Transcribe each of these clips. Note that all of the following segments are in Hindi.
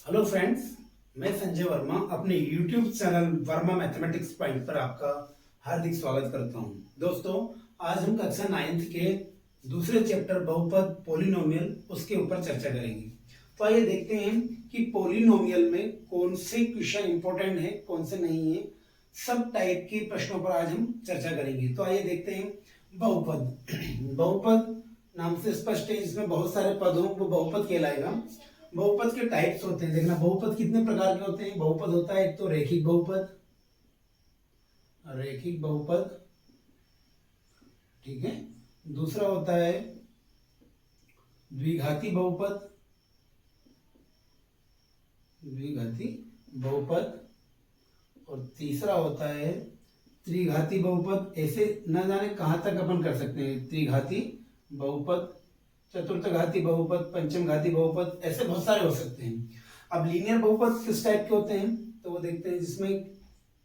हेलो फ्रेंड्स, मैं संजय वर्मा अपने YouTube channel Verma mathematics point पर आपका हार्दिक स्वागत करता हूं। दोस्तों, आज हम कक्षा 9th के दूसरे चैप्टर बहुपद पॉलिनोमियल उसके ऊपर चर्चा करेंगे। तो आइए देखते हैं कि पॉलिनोमियल में कौन से क्वेश्चन इंपॉर्टेंट है, कौन से नहीं है। सब टाइप के प्रश्नों पर आज हम चर्चा करेंगे। तो आइए देखते हैं बहुपद। बहुपद नाम से स्पष्ट है, इसमें बहुत सारे पद हों वो बहुपद कहलाएगा। बहुपद के टाइप्स होते हैं। देखना, बहुपद कितने प्रकार के होते हैं। बहुपद होता है एक तो रैखिक बहुपद, रैखिक बहुपद, ठीक है। दूसरा होता है द्विघाती बहुपद, द्विघाती बहुपद, और तीसरा होता है त्रिघाती बहुपद। ऐसे न जाने कहां तक अपन कर सकते हैं। त्रिघाती बहुपद, चतुर्थघाती बहुपद, पंचमघाती बहुपद, ऐसे बहुत सारे हो सकते हैं। अब लीनियर बहुपद किस टाइप के होते हैं तो वो देखते हैं, जिसमें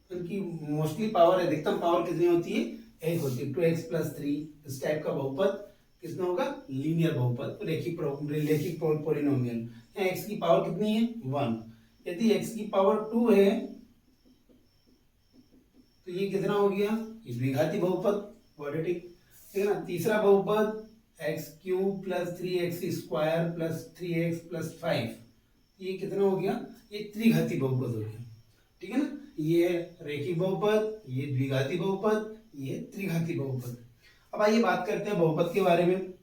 उनकी मोस्टली पावर, अधिकतम पावर कितनी होती है, एक होती है, 2x+3। इस टाइप का बहुपद कितना होगा, लीनियर बहुपद, रैखिक पॉलिनोमियल। x की पावर कितनी है, 1। यदि x की पावर 2 है तो ये कितना हो गया, ये द्विघाती बहुपद, क्वाड्रेटिक, ठीक है ना। तीसरा बहुपद x³ + 3x² + 3x + 5, ये कितना हो गया, ये त्रिघाती बहुपद हो गया, ठीक है ना। ये रैखिक बहुपद, ये द्विघाती बहुपद, ये त्रिघाती बहुपद। अब आइए बात करते हैं बहुपद के बारे में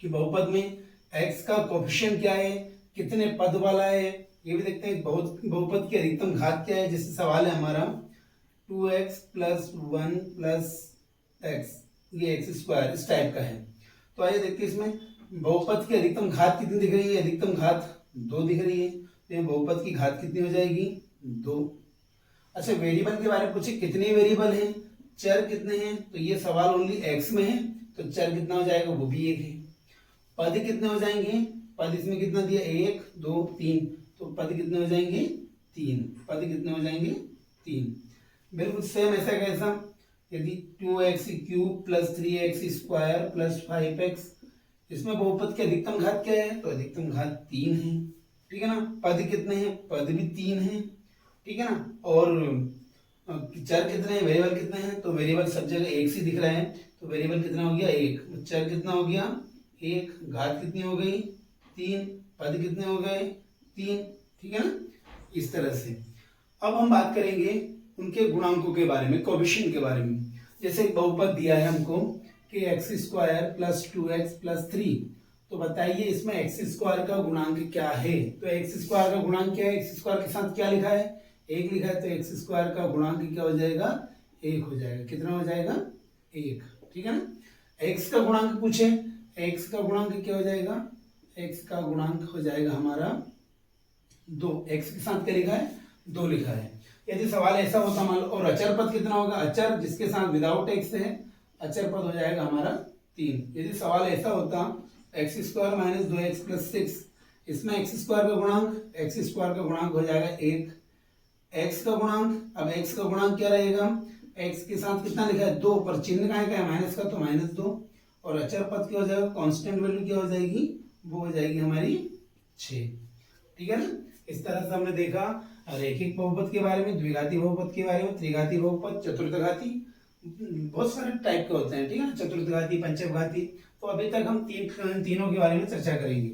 कि बहुपद में x का कोफिशिएंट क्या है, कितने पद वाला है, ये भी देखते हैं। बहुपद की अधिकतम घात क्या है, जैसे सवाल है हमारा 2x + 1 + x, ये x², इस टाइप का है। तो आइए देखते हैं इसमें बहुपद की अधिकतम घात कितनी दिख रही है। अधिकतम घात 2 दिख रही है, तो बहुपद की घात कितनी हो जाएगी, 2। अच्छा, वेरिएबल के बारे में पूछे, कितने वेरिएबल हैं, चर कितने हैं, तो ये सवाल ओनली x में है, तो चर कितना हो जाएगा, वो भी 1 है। पद कितने हो जाएंगे, पद इसमें कितना दिया, 1 2 3, तो पद कितने हो जाएंगे, 3। पद कितने हो जाएंगे, 3। बिल्कुल सेम ऐसा कैसा, यदि 2x³ + 3x² + 5x, इसमें बहुपद की अधिकतम घात क्या है, तो अधिकतम घात 3 है, ठीक है ना। पद कितने हैं, पद भी 3 है, ठीक है ना। और चर कितने हैं, वेरिएबल कितने हैं, तो वेरिएबल सब जगह एक सी दिख रहा है, तो वेरिएबल कितना हो गया, 1। चर कितना हो गया, 1। घात कितनी हो गई, 3। पद कितने हो गए, 3, ठीक है ना। इस तरह से अब हम बात करेंगे उनके गुणांकों के बारे में, कोएफिशिएंट के बारे में। जैसे एक बहुपद दिया है हमको कि x² + 2x + 3, तो बताइए इसमें x² का गुणांक क्या है। तो x² का गुणांक क्या है, x² के साथ क्या लिखा है, 1 लिखा है, तो x² का गुणांक क्या हो जाएगा, 1 हो जाएगा। कितना हो जाएगा, 1, ठीक है ना। x का गुणांक पूछे, x का गुणांक क्या हो जाएगा, x का गुणांक हो जाएगा हमारा 2। x के साथ क्या लिखा है, 2 लिखा है। यदि सवाल ऐसा होता मान लो, और अचर पद कितना होगा, अचर जिसके साथ विदाउट x है, अचर पद हो जाएगा हमारा 3। यदि सवाल ऐसा होता x² - 2x + 6, इसमें x² का गुणांक हो जाएगा 1। x का गुणांक, अब x का गुणांक क्या रहेगा, x के साथ कितना लिखा है, 2, पर चिन्ह का है माइनस का, तो -2। और अचर पद क्या हो जाएगा, कांस्टेंट वैल्यू क्या हो जाएगी, वो हो जाएगी हमारी 6, ठीक है ना। इस तरह से हमने देखा रैखिक बहुपद के बारे में, द्विघाती बहुपद के बारे में, त्रिघाती बहुपद, चतुर्थघाती, बहुत सारे टाइप के होते हैं, ठीक है ना, चतुर्थघाती, पंचमघाती। तो अभी तक हम तीनों के बारे में चर्चा करेंगे।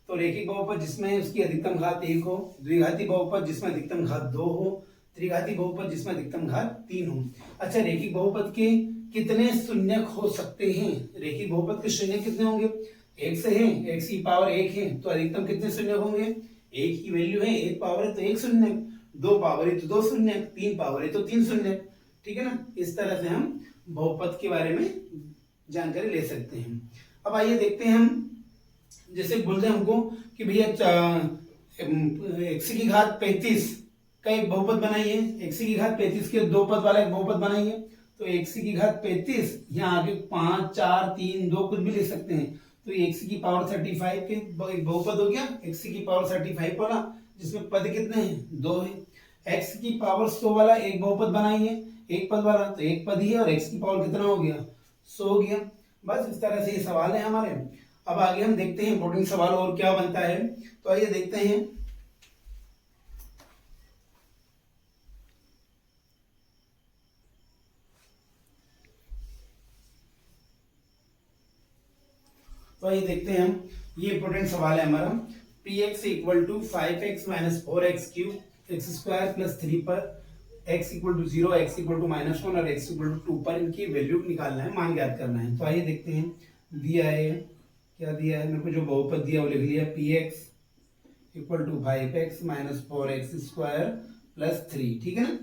तो रैखिक बहुपद जिसमें उसकी अधिकतम घात 1 हो, द्विघाती बहुपद जिसमें अधिकतम घात 2 हो, त्रिघाती बहुपद जिसमें अधिकतम घात 3 हो। अच्छा, रैखिक बहुपद के कितने शून्यक हो सकते हैं, रैखिक बहुपद के शून्यक कितने होंगे, 1 से है, x की पावर 1 है, तो अधिकतम कितने शून्यक होंगे, 1 की वैल्यू है, 1 पावर है तो 1 शून्यक, 2 पावर है तो 2 शून्यक, 3 पावर है तो 3 शून्यक, ठीक है ना। इस तरह से हम बहुपद के बारे में जानकारी ले सकते हैं। अब आइए देखते हैं हम, जैसे बोलते हैं हमको कि भैया x की घात 35 का एक बहुपद बनाइए, x की घात 35 के 2 पद वाला एक बहुपद बनाइए। तो x की घात 35, यहाँ आगे 5 4 3 2 कुछ भी लिख सकते हैं, तो x की पावर 35 के बहुपद हो गया, x की पावर 35 वाला, जिसमें पद कितने हैं, 2 है। x की पावर 100 वाला एक बहुपद बनाइए, एक पद वाला, तो एक पद ही है, और x की पावर कितना हो गया, 100 हो गया। बस इस तरह से ये सवाल है हमारे। अब आगे हम देखते हैं इंपॉर्टेंट सवाल और क्या बनता है। तो आइए देखते हैं तो आइए देखते हैं हम, ये इंपॉर्टेंट सवाल है हमारा। P x equal to 5x minus 4x cube X square plus 3 पर x equal to 0, x equal to -1 और x इक्वल टू 2 पर इनकी वैल्यू निकालना है, मान ज्ञात करना है। तो आइए देखते हैं, दिया है, क्या दिया है मेरे को, जो बहुपद दिया वो लिख लिया, p x equal to 5x minus 4x square plus 3, ठीक है ना।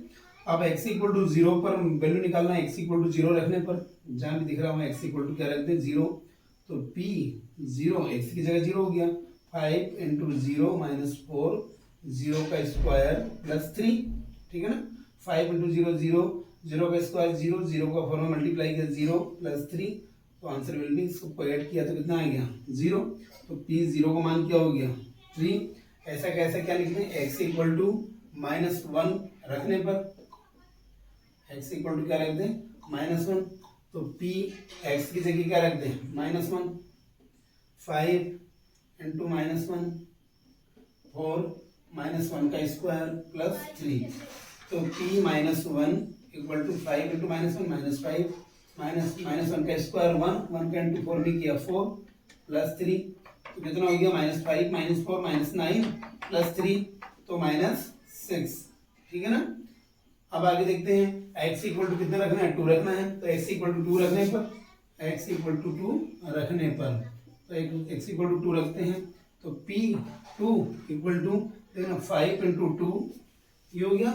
अब x इक्वल टू 0 पर वैल्यू निकालना है, x इक्वल टू 0 रखने पर, जहां भी दिख रहा हूँ x इक्वल टू क्या रख दे, 0, तो p 0 x की जगह 0 हो गया, 5 इंटू 0 माइनस 4, 0 का स्क्वायर प्लस 3, ठीक है ना। 5 इंटू 0 0, 0 का स्क्वायर 0, 0 का 4 में मल्टीप्लाई किया 0 प्लस 3, तो आंसर विल बी, इसको ऐड किया तो कितना आ गया 0, तो p 0 का मान क्या हो गया 3। ऐसा कैसे क्या लिख दें, x इक्वल टू -1 रखने पर, x इक्वल टू क्या रख दें -1, तो p x की जगह क्या रख दें -1, 5 इंटू -1 4 -1 का स्क्वायर प्लस 3, तो p -1 इक्वल टू 5 इंटू -1 -5 -1 का स्क्वायर 1 का इंटू 4 भी किया 4 प्लस 3, तो कितना हो गया -5 -4 -9 प्लस 3, तो -6, ठीक है ना। अब आगे देखते हैं, x इक्वल टू कितना रखना है, 2 रखना है, तो x इक्वल टू 2 रखने पर, x इक्वल टू 2 रखने पर, तो x इक्वल टू 2 रखते हैं, तो p 2 इक्वल टू देखना 5 इंटू 2 ये हो गया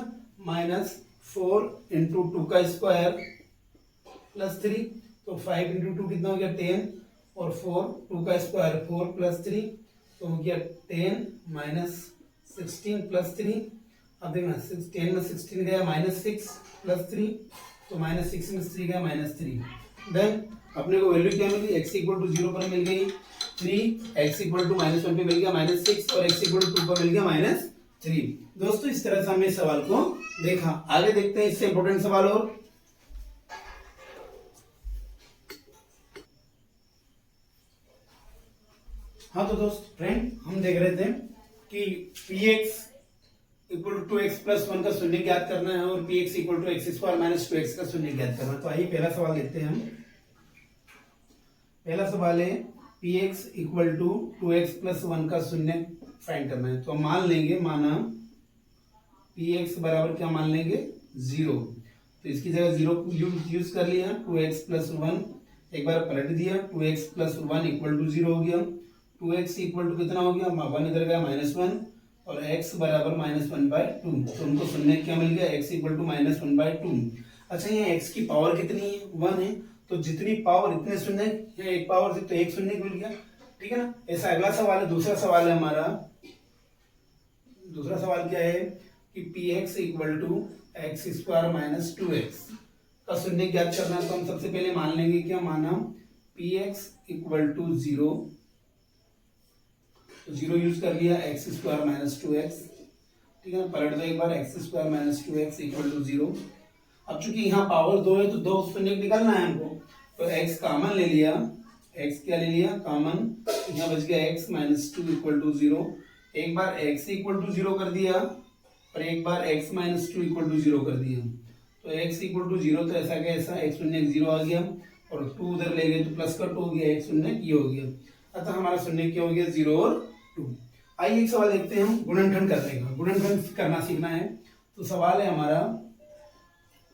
-4 इंटू 2 का स्क्वायर प्लस 3, तो 5 इंटू 2 कितना हो गया 10, और 4 2 का स्क्वायर 4 प्लस 3, तो हो गया 10 माइनस 16 प्लस 3। अब देखना 10 में 16 गया -6 प्लस 3, तो -6 में 3 गया -3। देन अपने को वैल्यू क्या मिली, x इक्वल टू 0 पर मिल गई 3, x इक्वल टू -1 पे मिल गया -6 और x इक्वल टू 2 पर मिल गया -3। दोस्तों इस तरह से हमने इस सवाल को देखा। आगे देखते हैं इससे इंपॉर्टेंट सवाल और। हाँ तो दोस्त फ्रेंड, हम देख रहे थे कि px equal to 2x plus 1 का शून्य ज्ञात करना है और px equal to x square minus 2x का शून्य ज्ञात करना है। तो आइए पहला सवाल देखते हैं हम। पहला सवाल है px equal to 2x plus 1 का शून्य फाइंड करना है। तो हम मान लेंगे, माना px बराबर क्या मान लेंगे 0, तो इसकी जगह 0 यूज कर लिया, 2x प्लस 1 एक बार पलट दिया, 2x प्लस 1 इक्वल टू 0 हो गया, 2x इक्वल टू कितना हो गया, 1 इधर गया -1 और x बराबर -1/2, तो उनको शून्य क्या मिल गया, x इक्वल टू -1/2। अच्छा ये x की पावर कितनी है 1 है, तो जितनी पावर इतने शून्य, एक पावर से तो एक शून्य मिल गया, ठीक है ना। ऐसा अगला सवाल है, दूसरा सवाल है हमारा। दूसरा सवाल क्या है कि px equal to x square minus 2x का शून्य ज्ञात करना है। तो हम सबसे पहले मान लेंगे क्या, माना px इक्वल टू 0, तो 0 यूज कर लिया, x स्क्वायर माइनस 2x, ठीक है, पलट दो एक बार, x square minus 2x equal to 0। अब चूंकि यहाँ पावर 2 है तो 2 शून्य निकालना है हमको, तो x कॉमन ले लिया, x क्या ले लिया कॉमन, यहाँ बच गया x माइनस 2 इक्वल टू 0। एक बार x इक्वल टू 0 कर दिया और एक बार x माइनस 2 इक्वल टू 0 कर दिया, तो x इक्वल टू 0, तो ऐसा कैसा x शून्य 0 आ गया और 2 उधर ले गए तो प्लस का 2 हो गया, x शून्य ये हो गया, अतः हमारा शून्य क्या हो गया 0 और 2। आइए एक सवाल देखते हैं हम गुणनखंड करने का। गुणनखंड करना सीखना है, तो सवाल है हमारा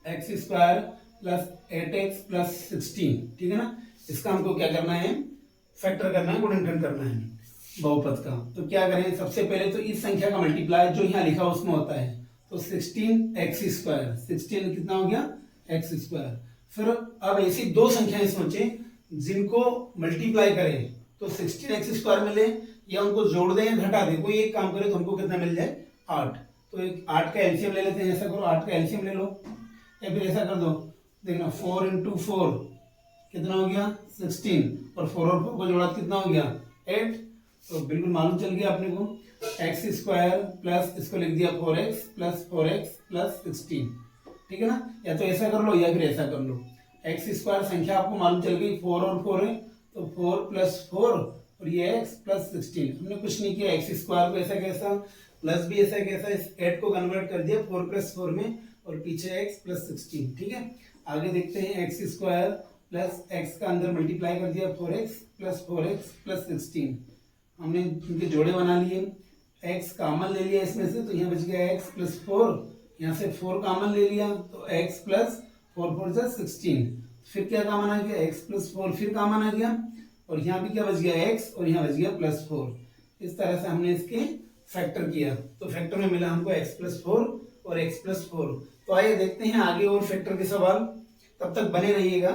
x square plus 8x plus 16, ठीक है ना। इसका हमको क्या करना है, फैक्टर करना है, गुणनखंड करना है बहुपद का। तो क्या करें, सबसे पहले तो इस संख्या का मल्टीप्लाई जो यहाँ लिखा उसमें होता है, तो 16x स्क्वायर, 16 कितना हो गया x स्क्वायर। फिर अब ऐसी दो संख्याएं सोचे जिनको मल्टीप्लाई करें तो 16x स्क्वायर मिले, या उनको जोड़ दें या घटा दें, कोई एक काम करे तो हमको कितना मिल जाए 8। तो एक 8 का एलसीएम ले लेते हैं, ऐसा करो 8 का एलसीएम ले लो, या फिर ऐसा कर दो, देखना 4 इंटू 4 कितना हो गया 16, और 4 और 4 को जोड़ा कितना हो गया 8। तो बिल्कुल मालूम चल गया अपने को, एक्स स्क्वायर प्लस इसको लिख दिया 4x प्लस 16, ठीक है ना। या तो ऐसा कर लो या फिर ऐसा कर लो, एक्स स्क्वायर संख्या आपको मालूम चल गई, 4 और 4 है, तो 4 प्लस 4 और ये x प्लस 16। हमने कुछ नहीं किया, एक्स स्क्वायर को ऐसा कैसा प्लस भी ऐसा कैसा, इस 8 को कन्वर्ट कर दिया 4 प्लस 4 में, और पीछे x प्लस 16, ठीक है। आगे देखते हैं, एक्स स्क्वायर प्लस एक्स का अंदर मल्टीप्लाई कर दिया 4x प्लस 16। हमने इनके जोड़े बना लिए, x कॉमन ले लिया इसमें से तो यहाँ बच गया x प्लस 4, यहाँ से 4 कॉमन ले लिया तो x प्लस 4 4 जा 16। फिर क्या कॉमन आ गया, x प्लस 4 फिर कॉमन आ गया और यहाँ भी क्या बच गया x और यहाँ बच गया प्लस 4। इस तरह से हमने इसके फैक्टर किया तो फैक्टर में मिला हमको x प्लस 4 और x प्लस 4। तो आइए देखते हैं आगे और फैक्टर के सवाल, तब तक बने रहिएगा।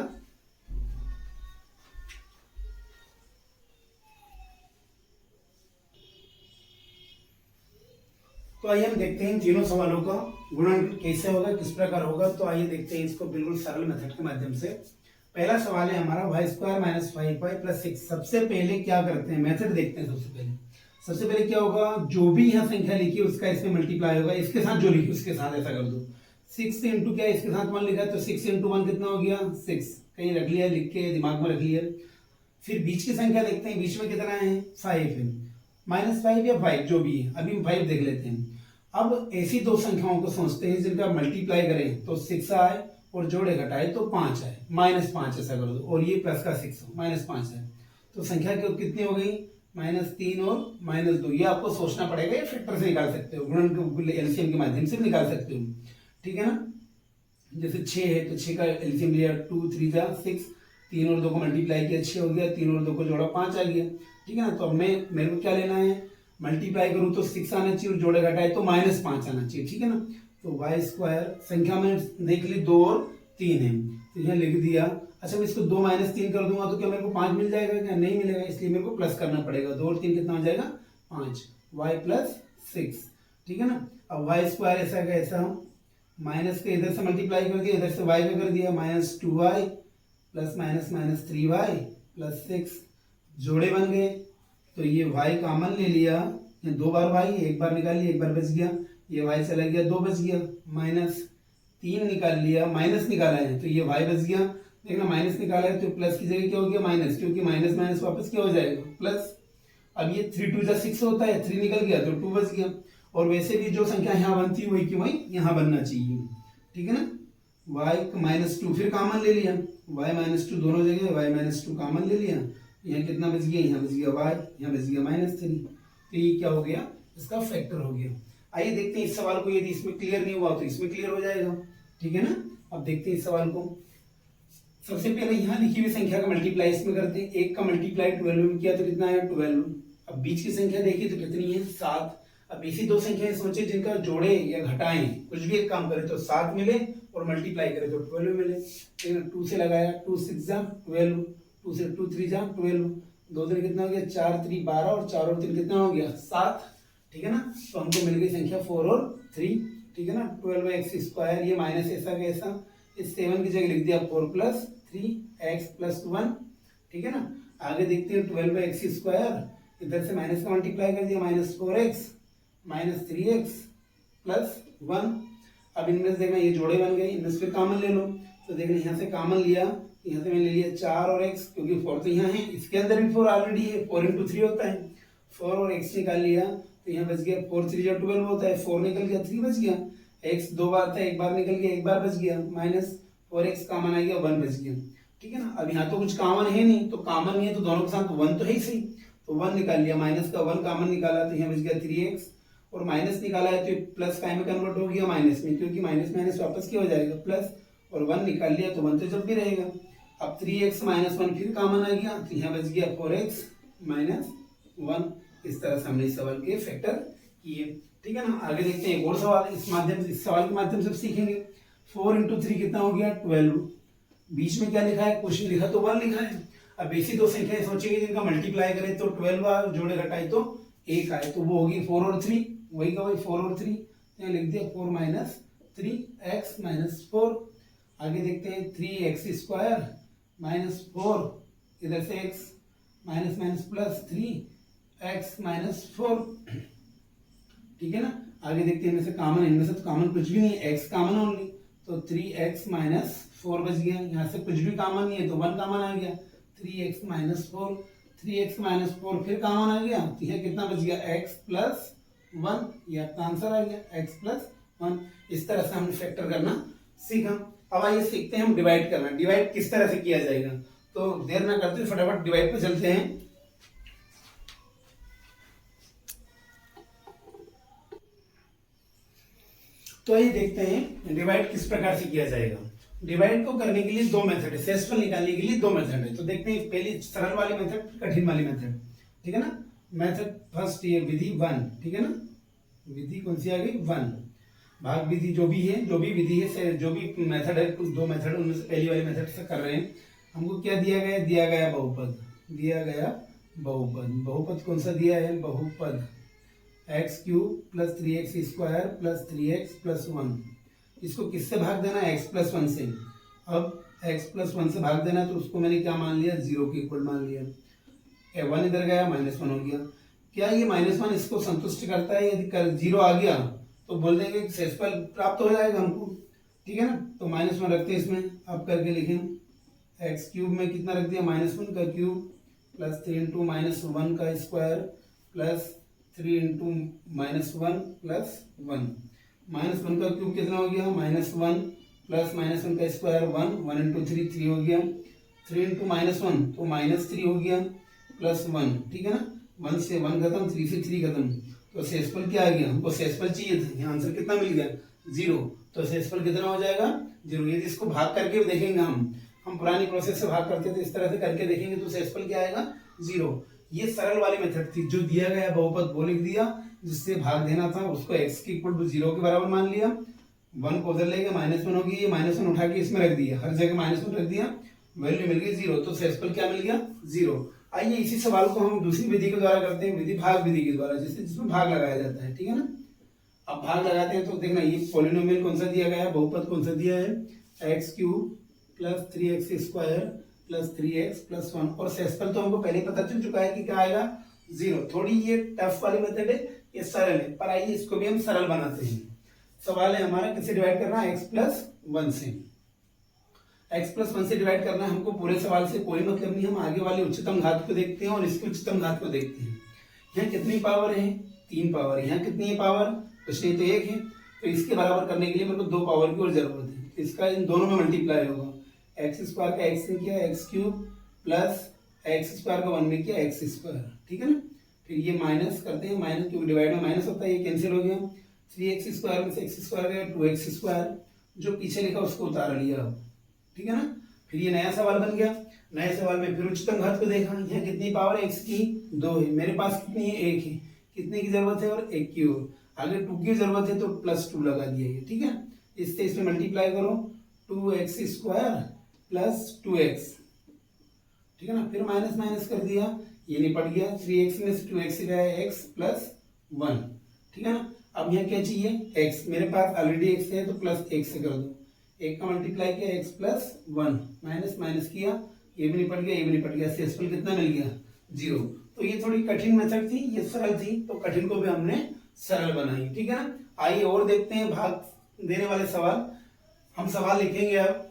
तो आइए हम देखते हैं तीनों सवालों का गुणन कैसे होगा, किस प्रकार होगा। तो आइए देखते हैं इसको बिल्कुल सरल मेथड के माध्यम से। पहला सवाल है हमारा Y square minus 5y plus 6। सबसे पहले क्या करते हैं, मेथड देखते हैं। सबसे पहले क्या होगा, जो भी यहाँ संख्या लिखी है उसका इसमें मल्टीप्लाई होगा, इसके साथ जो लिखी उसके साथ ऐसा कर दो। 6 इंटू क्या, इसके साथ 1 लिखा है तो 6 इंटू 1 कितना हो गया 6, कहीं रख लिया, लिख के दिमाग में रख लिया। फिर बीच की संख्या देखते हैं, बीच में कितना है 5 है, -5 या 5 जो भी है, अभी हम 5 देख लेते हैं। अब ऐसी दो संख्याओं को सोचते हैं जिनका मल्टीप्लाई करें तो 6 आए और जोड़े घटाए तो 5 आए, -5 ऐसा कर दो और ये प्लस का 6 -5 है तो संख्या कितनी हो गई -3 और -2। ये आपको सोचना पड़ेगा, ये फैक्टर से निकाल सकते हो, गुणन एलसीएम के माध्यम से भी निकाल सकते हो, ठीक है ना। जैसे 6 है तो 6 का एलसीएम लिया 2 3 जा 6, 3 और 2 को मल्टीप्लाई किया 6 हो गया, 3 और 2 को जोड़ा 5 आ गया, ठीक है ना। तो अब मेरे को क्या लेना है, मल्टीप्लाई करूं तो 6 आना चाहिए और जोड़े घटाए तो -5 आना चाहिए, ठीक है ना। तो वाई स्क्वायर संख्या में देख ली 2 और 3 है तो यहाँ लिख दिया। अच्छा मैं इसको 2 - 3 कर दूंगा तो क्या मेरे को 5 मिल जाएगा, क्या नहीं मिलेगा, इसलिए मेरे को प्लस करना पड़ेगा। 2 और 3 कितना हो जाएगा 5, y प्लस 6, ठीक है ना। अब वाई स्क्वायर ऐसा का ऐसा माइनस के इधर से मल्टीप्लाई कर दिया, इधर से y का कर दिया -2y प्लस -3y प्लस 6, जोड़े बन गए तो ये y कॉमन ले लिया, ये 2 बार y, एक बार निकाल लिया, एक बार बच गया, ये y चला गया 2 बच गया, -3 निकाल लिया, माइनस निकाला है तो ये y बच गया। देखना माइनस निकाला है तो प्लस की जगह क्या हो गया माइनस, क्योंकि माइनस माइनस वापस क्या हो जाएगा प्लस। अब ये 3 2 जा 6 होता है, 3 निकल गया तो 2 बच गया। और वैसे भी जो संख्या यहाँ बनती है वही की वही यहाँ बनना चाहिए, ठीक है ना। y -2 फिर कॉमन ले लिया, y -2 दोनों जगह y -2 कॉमन ले लिया, यहाँ कितना बच गया, यहाँ बच गया y, यहाँ बच गया -3। तो ये क्या हो गया, इसका फैक्टर हो गया। आइए देखते हैं इस सवाल को, यदि इसमें क्लियर नहीं हुआ तो इसमें क्लियर हो जाएगा, ठीक है ना। अब देखते हैं इस सवाल को। सबसे पहले यहाँ लिखी हुई संख्या का मल्टीप्लाई इसमें करते हैं। 1 का मल्टीप्लाई 12 में किया तो कितना आया 12। अब बीच की संख्या देखिए तो कितनी है 7। अब ऐसी दो संख्याएं सोचे जिनका जोड़े या घटाएं कुछ भी एक काम करे तो 7 मिले और मल्टीप्लाई करे तो 12 मिले। 2 से लगाया 2 6 जा 12, 2 से 2 3 जा 12, 2 3 कितना हो गया 4 3 12 और 4 और 3 कितना हो गया 7, ठीक है ना। तो हमको मिल गई संख्या 4 और 3, ठीक है ना। 12x स्क्वायर, ये माइनस ऐसा कैसा, इस 7 की जगह लिख दिया 4 प्लस 3x प्लस 1, ठीक है ना। आगे देखते हैं 12x स्क्वायर, इधर से माइनस का मल्टीप्लाई कर दिया -4x -3x प्लस 1। अब इनमें से देखना ये जोड़े बन गए, इनमें से फिर कॉमन ले लो तो देखना यहाँ से कॉमन लिया, यहाँ से मैंने ले लिया 4 और x, क्योंकि 4 तो यहाँ है, इसके अंदर भी 4 ऑलरेडी है, 4 × 3 होता है। 4 और x निकाल लिया तो यहाँ बच गया 4 3 जा 12 होता है, 4 निकल गया 3 बच गया, x 2 बार था, एक बार निकल गया, एक बार बच गया, -4x कॉमन आ गया 1 बच गया, ठीक है ना। अब यहाँ तो कुछ कॉमन है नहीं, तो कॉमन नहीं है तो दोनों के साथ 1 तो है ही सही, तो 1 निकाल लिया, माइनस का 1 कॉमन निकाला तो यहाँ बच गया 3x, और माइनस निकाला है तो प्लस का में कन्वर्ट हो गया माइनस में, क्योंकि माइनस माइनस वापस क्या हो जाएगा प्लस, और 1 निकाल लिया तो 1 तो जब भी रहेगा। अब 3x - 1 फिर कॉमन आ गया तो यहाँ बच गया 4x - 1। इस तरह से हमने इस सवाल के फैक्टर किए, ठीक है ना। आगे देखते हैं एक और सवाल, इस सवाल के माध्यम से सीखेंगे। 4 × 3 कितना हो गया 12। बीच में क्या लिखा है, क्वेश्चन लिखा तो 1 लिखा है। अब ऐसी दो संख्याएं सोचेंगे जिनका मल्टीप्लाई करें तो 12 बार, जोड़े घटाए तो 1 आए, तो वो होगी 4 और 3, वही का वही 4 और 3, यहाँ लिख दिया 4 - 3x - 4। आगे देखते हैं 3x स्क्वायर -4, इधर से x माइनस प्लस 3x - 4, ठीक है ना। आगे देखते हैं इनमें से कॉमन, इनमें से तो कॉमन कुछ भी नहीं है, x कॉमन ओनली, तो 3x - 4 बच गया। यहाँ से कुछ भी कॉमन नहीं है तो 1 कॉमन आ गया, 3x - 4, 3x - 4 फिर कॉमन आ गया तो यहाँ कितना बच गया x + 1, ये आपका आंसर आ गया x + 1। इस तरह से हमने फैक्टर करना सीखा। अब आइए सीखते हैं हम डिवाइड करना। डिवाइड किस तरह से किया जाएगा, तो देर ना करते फटाफट डिवाइड पे चलते हैं। तो आइए देखते हैं डिवाइड किस प्रकार से किया जाएगा। डिवाइड को करने के लिए दो मेथड है, शेषफल निकालने के लिए दो मेथड है। तो देखते हैं पहली सरल वाली मेथड, कठिन वाली मेथड, ठीक है ना। मेथड फर्स्ट ये विधि 1, ठीक है ना। विधि कौन सी आ गई, 1। भाग विधि जो भी है, जो भी विधि है, जो भी मेथड है, कुछ दो मेथड उनमें से पहली वाली मेथड से कर रहे हैं। हमको क्या दिया गया, दिया गया बहुपद, दिया गया बहुपद। बहुपद कौन सा दिया है, बहुपद x³ plus 3x square plus 3x plus 1। इसको किससे भाग देना, x प्लस 1 से। अब x प्लस 1 से भाग देना, तो उसको मैंने क्या मान लिया, 0 के इक्वल मान लिया। 1 इधर गया, -1 हो गया। क्या ये -1 इसको संतुष्ट करता है, यदि 0 आ गया तो बोल देंगे शेषफल प्राप्त हो जाएगा हमको, ठीक है ना। तो -1 रखते हैं इसमें, अब करके लिखें x³ में कितना रख दिया, -1 का क्यूब प्लस 3 इंटू -1 का स्क्वायर प्लस 3 इंटू -1 प्लस 1। -1 का क्यूब कितना हो गया, -1 प्लस -1 का स्क्वायर 1, 1 इंटू 3 3 हो गया, 3 इंटू -1 तो -3 हो गया प्लस 1, ठीक है ना। 1 से 1 खत्म, 3 से 3 खत्म, तो शेषफल क्या आ गया, हमको शेषफल चाहिए था, यहाँ आंसर कितना मिल गया, 0। तो शेषफल कितना हो जाएगा, 0। यदि इसको भाग करके देखेंगे हम पुरानी प्रोसेस से भाग करते थे, इस तरह से करके देखेंगे तो शेषफल क्या आएगा, 0। ये सरल वाली मेथड थी, जो दिया गया बहुपद वो लिख दिया, जिससे भाग देना था उसको x के इक्वल टू 0 के बराबर मान लिया, 1 को उधर लेके -1 होगी, ये -1 उठा के इसमें रख दिया, हर जगह -1 रख दिया, वैल्यू मिल गई 0। तो शेषफल क्या मिल गया, 0। आइए इसी सवाल को हम दूसरी विधि के द्वारा करते हैं, विधि भाग विधि के द्वारा, जिसमें भाग लगाया जाता है, ठीक है ना। अब भाग लगाते हैं तो देखना, ये पॉलिनोमियल कौन सा दिया गया है, बहुपद कौन सा दिया है, x³ plus 3x square plus 3x plus 1। और शेषफल तो हमको पहले पता चल चुका है कि क्या आएगा, 0। थोड़ी ये टफ वाली मेथड है, ये सरल है, पर आइए इसको भी हम सरल बनाते हैं। सवाल है हमारा किससे डिवाइड करना है, x प्लस 1 से। x प्लस 1 से डिवाइड करना है हमको, पूरे सवाल से कोई मतलब नहीं, हम आगे वाले उच्चतम घात को देखते हैं और इसके उच्चतम घात को देखते हैं। यहाँ कितनी पावर है, 3 पावर, यहाँ कितनी है पावर, कुछ नहीं तो 1 है। तो इसके बराबर करने के लिए मेरे को 2 पावर की और जरूरत है, इसका इन दोनों में मल्टीप्लाई होगा। x स्क्वायर का x ने किया x³ प्लस x स्क्वायर का 1 में किया x स्क्वायर, ठीक है ना। फिर ये माइनस करते हैं, माइनस क्योंकि डिवाइड में माइनस होता है, ये कैंसिल हो गया। 3x स्क्वायर में से x स्क्वायर गया, 2x स्क्वायर, जो पीछे लिखा उसको उतार लिया, ठीक है ना। फिर ये नया सवाल बन गया, नए सवाल में फिर उच्चतम घात को देखा, यहाँ कितनी पावर है, x की 2 है, मेरे पास कितनी है, 1 है, कितने की जरूरत है, और 1 की और आगे 2 की जरूरत है तो +2 लगा दिया, ठीक है। इससे इसमें मल्टीप्लाई करो, 2x स्क्वायर प्लस 2x, ठीक है ना। फिर माइनस माइनस कर दिया, ये निपट गया, 3x में से 2x गया x प्लस 1, ठीक है ना। अब यहाँ क्या चाहिए, x, मेरे पास ऑलरेडी x है तो प्लस 1 से कर दो, 1 का मल्टीप्लाई किया x प्लस 1, माइनस माइनस किया, ये भी निपट गया, ये भी निपट गया, शेषफल कितना मिल गया, 0। तो ये थोड़ी कठिन मेथड थी, ये सरल थी, तो कठिन को भी हमने सरल बनाई, ठीक है ना। आइए और देखते हैं भाग देने वाले सवाल। हम सवाल लिखेंगे अब,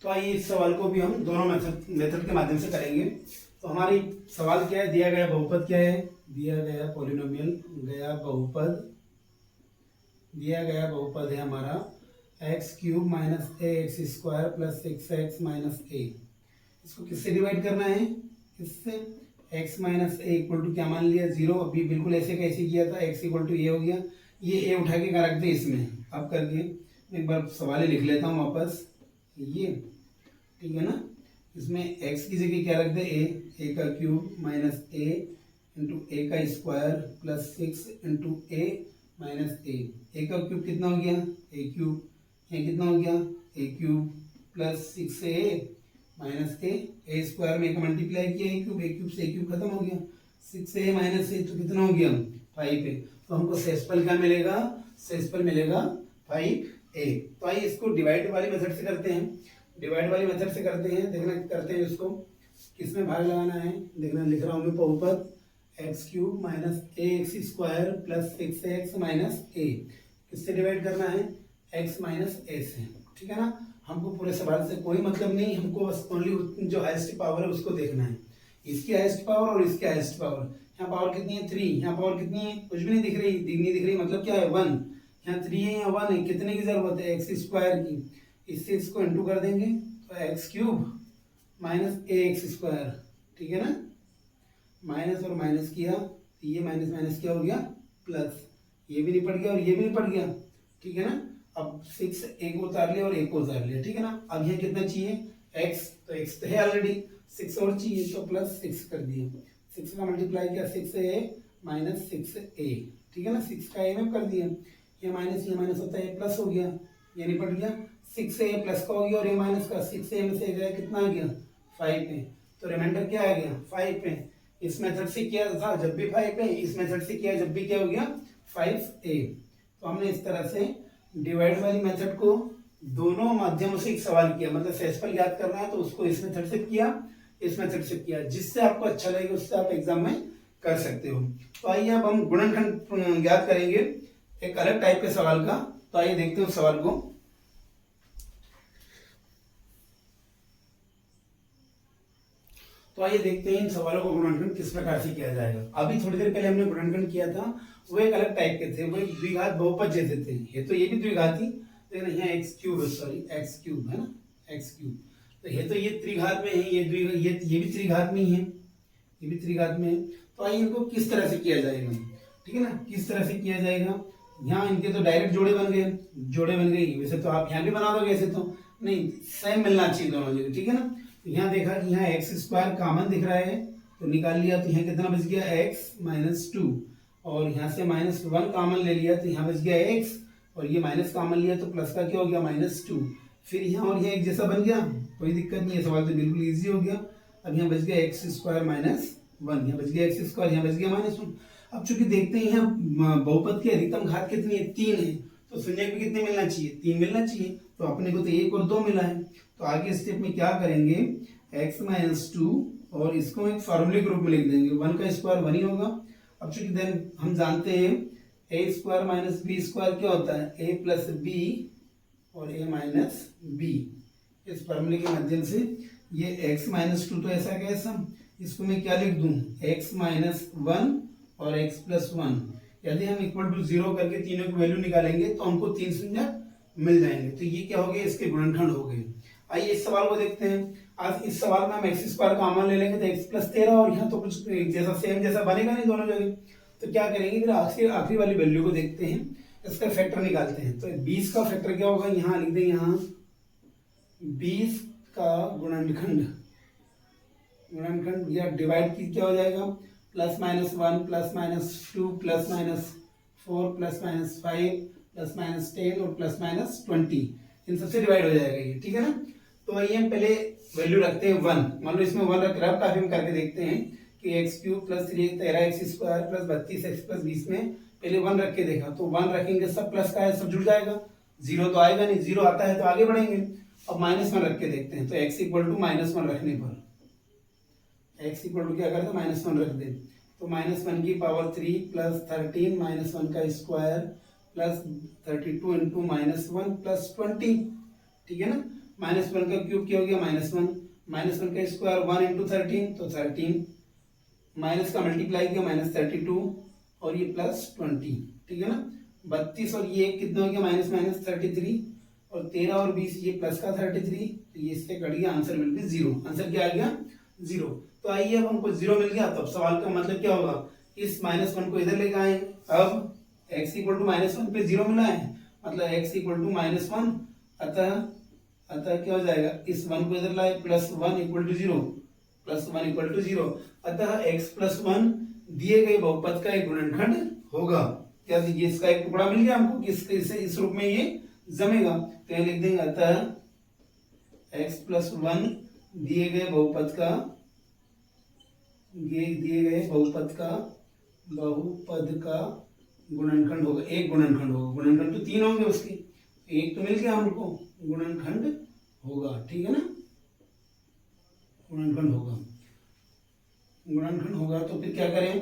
तो आइए इस सवाल को भी हम दोनों मेथड के माध्यम से करेंगे। तो हमारी सवाल क्या है, दिया गया बहुपद क्या है, दिया गया पॉलिनोमियल गया बहुपद, दिया गया बहुपद है हमारा x³ minus ax square plus 6x minus a। इसको किससे डिवाइड करना है, इससे। x minus a equal to क्या मान लिया, 0। अभी बिल्कुल ऐसे कैसे किया था, x इक्वल टू a हो गया, ये a उठा के रख दे इसमें। अब करके एक बार सवाल लिख लेता हूँ वापस, ये ठीक है ना। इसमें x की जगह क्या रख दे, a का cube minus a into a का square plus 6 into a minus a का क्यूब कितना हो गया, a क्यूब, ये कितना हो गया, a cube plus 6a minus a square में एक मल्टीप्लाई किया, a क्यूब से a क्यूब खत्म हो गया, 6a माइनस a तो कितना हो गया, 5a। तो हमको शेषफल क्या मिलेगा, शेषफल मिलेगा 5a। तो आइए इसको डिवाइड वाली मेथड से करते हैं, डिवाइड वाली मेथड से करते हैं, देखना करते हैं इसको, किसमें भाग लगाना है, देखना लिख रहा हूँ मैं, बहुपद x³ minus ax square plus 6x minus a, किससे डिवाइड करना है, x माइनस a से, ठीक है ना। हमको पूरे सवाल से कोई मतलब नहीं, हमको बस ओनली जो हाईएस्ट पावर है उसको देखना है, इसकी हाईएस्ट पावर और इसकी हाईएस्ट पावर। यहाँ पावर कितनी है 3, यहाँ पावर कितनी है कुछ भी नहीं दिख रही, मतलब क्या है 1, यहाँ 3 है यहाँ 1 है, कितने की जरूरत है एक्स स्क्वायर की, इससे इसको इंटू कर देंगे तो एक्स क्यूब माइनस ए एक्स स्क्वायर, ठीक है ना, माइनस और माइनस किया तो ये माइनस माइनस क्या हो गया प्लस, ये भी निपट गया और ये भी निपट गया, ठीक है ना। अब 6 एक उतार लिया और एक को उतार लिया, ठीक है ना। अब यहाँ कितना चाहिए x, तो x तो है ऑलरेडी, 6 और चाहिए तो प्लस 6 कर दिया, 6 का मल्टीप्लाई किया 6a माइनस 6a, ठीक है ना, 6 का a में कर दिया, ये माइनस होता है प्लस हो गया, ये निपट गया, 6a प्लस का हो गया और ये माइनस का, 6a में से गया कितना आ गया 5 पे, तो रिमाइंडर क्या आ गया 5 पे। इस मेथड से किया था जब भी 5 पे, इस मेथड से किया जब भी क्या हो गया 5a। तो हमने इस तरह से डिवाइड वाली मेथड को दोनों माध्यमों से एक सवाल किया, मतलब सेसफल याद करना है तो उसको इस मेथड से किया, इस मेथड से किया, जिससे आपको अच्छा लगेगा उससे आप एग्जाम में कर सकते हो। तो आइए अब हम गुणनखंड याद करेंगे एक अलग टाइप के सवाल का। तो आइए देखते हैं सवाल को। तो आइए देखते हैं इन सवालों को गुणनखंड किस प्रकार से किया जाएगा। अभी थोड़ी देर पहले हमने गुणनखंड किया था, वो एक अलग टाइप के थे, वो एक द्विघात बहुपद जैसे थे, ये भी द्विघाती, लेकिन यहाँ एक्स क्यूब है ना, एक्स क्यूब, तो ये त्रिघात में है, ये भी त्रिघात में ही है, ये भी त्रिघात में है। तो आइए इनको किस तरह से किया जाएगा, ठीक है ना, किस तरह से किया जाएगा। यहाँ इनके तो डायरेक्ट जोड़े बन गए, वैसे तो आप यहाँ भी बना दोगे, ऐसे तो नहीं, सेम मिलना चाहिए दोनों जगह, ठीक है ना। तो यहाँ देखा कि यहाँ एक्स स्क्वायर कॉमन दिख रहा है तो निकाल लिया, तो यहाँ कितना बच गया एक्स माइनस 2, और यहाँ से -1 कॉमन ले लिया तो यहाँ बच गया x, और ये माइनस कॉमन लिया तो प्लस का क्या हो गया -2, फिर यहाँ और यहाँ एक जैसा बन गया, कोई दिक्कत नहीं है, सवाल तो बिल्कुल इजी हो गया। अब यहाँ बच गया एक्स स्क्वायर -1, यहाँ बच गया एक्स स्क्वायर, यहाँ बच गया -1। अब चूंकि देखते हैं यहाँ बहुपद की अधिकतम घात कितनी है 3 है, तो शून्य भी कितने मिलना चाहिए 3 मिलना चाहिए, तो अपने को तो 1 और 2 मिला है। तो आगे स्टेप में क्या करेंगे x -2 और इसको एक फॉर्मूले के रूप में लिख देंगे, 1 का स्क्वायर 1 ही होगा। अब चूंकि देन हम जानते हैं a square minus B square क्या होता है a प्लस बी और a माइनस बी, इस फॉर्मूले के माध्यम से ये x -2 तो ऐसा कैसा, इसको मैं क्या लिख दूं x -1 और x + 1, यदि हम इक्वल टू 0 करके तीनों की वैल्यू निकालेंगे तो हमको 3 शून्य मिल जाएंगे, तो ये क्या हो गए इसके गुणनखंड हो गए। आइए इस सवाल को देखते हैं। आज इस सवाल में हम एक्स स्क्वायर कॉमन ले लेंगे तो x + 13, और यहाँ तो कुछ जैसा सेम जैसा बनेगा नहीं दोनों जगह, तो क्या करेंगे फिर आखिरी वाली वैल्यू को देखते हैं, इसका फैक्टर निकालते हैं। तो 20 का फैक्टर क्या होगा, यहाँ लिख दें, यहाँ 20 का गुणनखंड या डिवाइड की क्या हो जाएगा +-1 +-2 +-4 +-5 +-10 और +-20, इन सबसे डिवाइड हो जाएगा ये, ठीक है ना। तो आइए हम पहले वैल्यू रखते हैं 1, मान लो इसमें 1 रख रहा है, काफी हम करके देखते हैं कि x³ + 13x² + 32x + 20 में पहले 1 रख के देखा, तो 1 रखेंगे सब प्लस का है सब जुड़ जाएगा, 0 तो आएगा नहीं, 0 आता है तो आगे बढ़ेंगे। अब -1 रख के देखते हैं, तो x = -1 रखने पर x = क्या करते हैं -1 रख दे, तो -1 की पावर 3 + 13 -1 का स्क्वायर प्लस 32 × -1 + 20, ठीक है ना। -1 का क्यूब क्या हो गया -1 का स्क्वायर 1 × 13 तो 13, माइनस का मल्टीप्लाई किया -32 और ये +20, ठीक है ना। 32 और ये कितना हो गया -33, और 13 और 20 ये प्लस का 33, तो ये इससे कट गया, आंसर विल बी 0। आंसर क्या आ गया 0। तो आइए अब हमको 0 मिल गया, तो अब सवाल का मतलब क्या होगा, इस -1 को इधर लेके आए, अब x = -1 पे 0 मिला है, मतलब x = -1, अतः क्या हो जाएगा, इस 1 को इधर लाए, +1 = 0, अतः x + 1 दिए गए बहुपद का एक गुणनखंड होगा। क्या ये इसका एक टुकड़ा मिल गया हमको कि इस रूप में ये जमेगा, तो ये लिख देंगे, अतः x + 1 दिए गए बहुपद का गुणनखंड होगा, एक गुणनखंड होगा। गुणनखंड तो 3 होंगे उसके, एक तो मिल गया हमको, गुणनखंड होगा, ठीक है ना, गुणनखंड होगा। तो फिर क्या करें,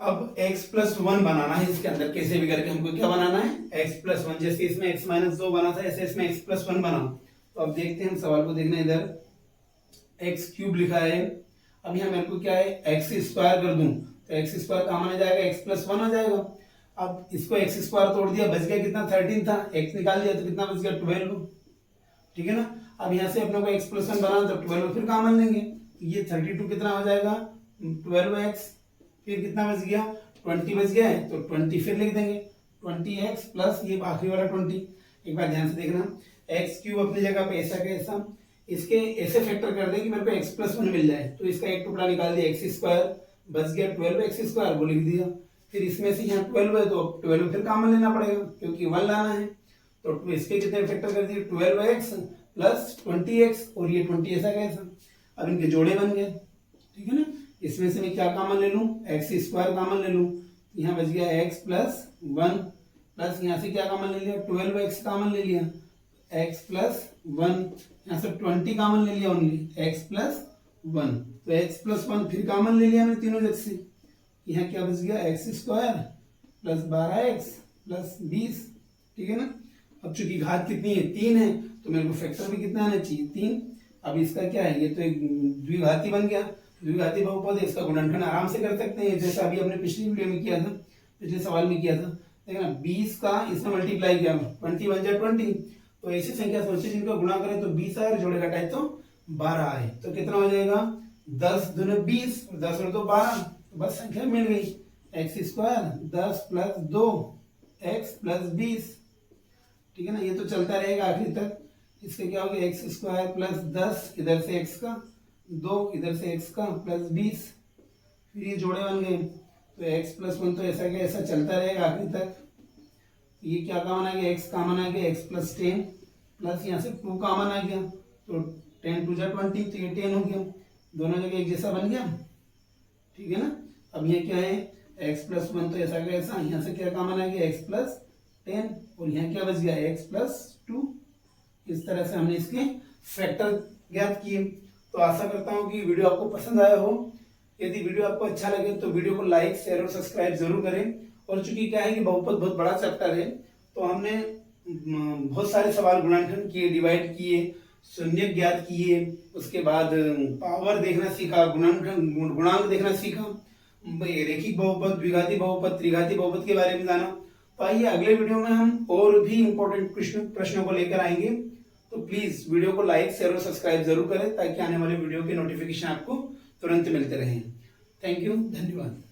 अब x + 1 बनाना है इसके अंदर, कैसे भी करके हमको क्या बनाना है x + 1, जैसे इसमें x - 2 बना था ऐसे इसमें x + 1 बना। तो अब देखते हैं हम सवाल को, देखना इधर x³ लिखा है, अब यहाँ मेरे को क्या है एक्स स्क्वायर कर दूं तो एक्स स्क्वायर कॉमन आ जाएगा, एक्स प्लस 1 आ जाएगा। अब इसको एक्स स्क्वायर तोड़ दिया, बच गया कितना 13 था, एक्स निकाल दिया तो कितना बच गया 12, ठीक है ना। अब यहाँ से अपने को एक्स प्लस 1 बनाना तो 12 फिर कॉमन लेंगे, ये 32 कितना हो जाएगा 12x, फिर कितना बच गया 20 बच गया है तो 20 फिर लिख देंगे 20x प्लस ये आखिरी वाला 20। एक बार ध्यान से देखना, एक्स क्यूब अपनी जगह पे ऐसा कैसा, इसके ऐसे फैक्टर कर दे कि मेरे को एक्स प्लस 1 मिल जाए, तो इसका एक टुकड़ा निकाल दिया एक्स स्क्वायर, बच गया 12x स्क्वायर वो लिख दिया। फिर इसमें से यहाँ 12 है तो 12 फिर कॉमन लेना पड़ेगा क्योंकि 1 लाना है, तो इसके कितने फैक्टर कर दिए 12x प्लस 20x और ये 20 ऐसा कैसा, अब इनके जोड़े बन गए, ठीक है ना। इसमें से मैं क्या कॉमन ले लूं एक्स स्क्वायर कॉमन ले लूं, यहाँ बच गया x प्लस 1 प्लस यहाँ से क्या कॉमन ले लिया 12x कॉमन ले लिया, x प्लस 1 यहाँ से 20 कॉमन ले लिया ओनली, x प्लस 1 तो x प्लस 1 फिर कॉमन ले लिया मैंने तीनों जगह से, यहाँ क्या बच गया x square plus 12x plus 20, ठीक है ना। अब चूंकि घात कितनी है 3 है तो मेरे को फैक्टर भी कितना आना चाहिए 3। अब इसका क्या है, ये तो एक द्विघाती बन गया, द्विघाती बहुपद है, इसका गुणनखंड आराम से कर सकते हैं जैसा अभी हमने पिछली वीडियो में किया था, पिछले सवाल में किया था। देखना 20 का इसमें मल्टीप्लाई किया 20 बन जाए 20, तो ऐसी संख्या सोचे जिनका गुणा करें तो 20 आए, जोड़े घटाए तो 12 आए, तो कितना हो जाएगा 10 दूनी 20 और 10 और 2 12, तो बस संख्या मिल गई x square 10 plus 2 x plus 20, ठीक है ना। ये तो चलता रहेगा आखिरी तक, इसके क्या हो गया एक्स स्क्वायर प्लस 10 इधर से एक्स का 2 इधर से एक्स का प्लस 20, फिर ये जोड़े बन गए तो एक्स प्लस 1 तो ऐसा क्या ऐसा चलता रहेगा आखिरी तक। ये क्या कॉमन आ गया एक्स कॉमन आ गया, एक्स प्लस 10 प्लस यहाँ से 2 कॉमन आ गया तो 10 2 20 तो ये 10 हो गया, दोनों जगह एक जैसा बन गया, ठीक है ना। अब ये क्या है एक्स प्लस 1 तो ऐसा क्या ऐसा, यहाँ से क्या कॉमन आ गया एक्स प्लस 10 और यहाँ क्या बच गया एक्स प्लस 2। इस तरह से हमने इसके फैक्टर ज्ञात किए। तो आशा करता हूँ कि वीडियो आपको पसंद आया हो। यदि वीडियो आपको अच्छा लगे तो वीडियो को लाइक शेयर और सब्सक्राइब जरूर करें। और चूंकि क्या है कि बहुपद बहुत बड़ा चैप्टर है तो हमने बहुत सारे सवाल गुणनखंड किए, डिवाइड किए, शून्य ज्ञात किए, उसके बाद पावर देखना सीखा, गुणनखंड गुणांक देखना सीखा, रेखिक बहुपद, द्विघाती बहुपद, त्रिघाती बहुपद के बारे में जाना। तो आइए अगले वीडियो में हम और भी इंपॉर्टेंट प्रश्नों को लेकर आएंगे। तो प्लीज वीडियो को लाइक शेयर और सब्सक्राइब जरूर करें ताकि आने वाले वीडियो के नोटिफिकेशन आपको तुरंत मिलते रहें। थैंक यू, धन्यवाद।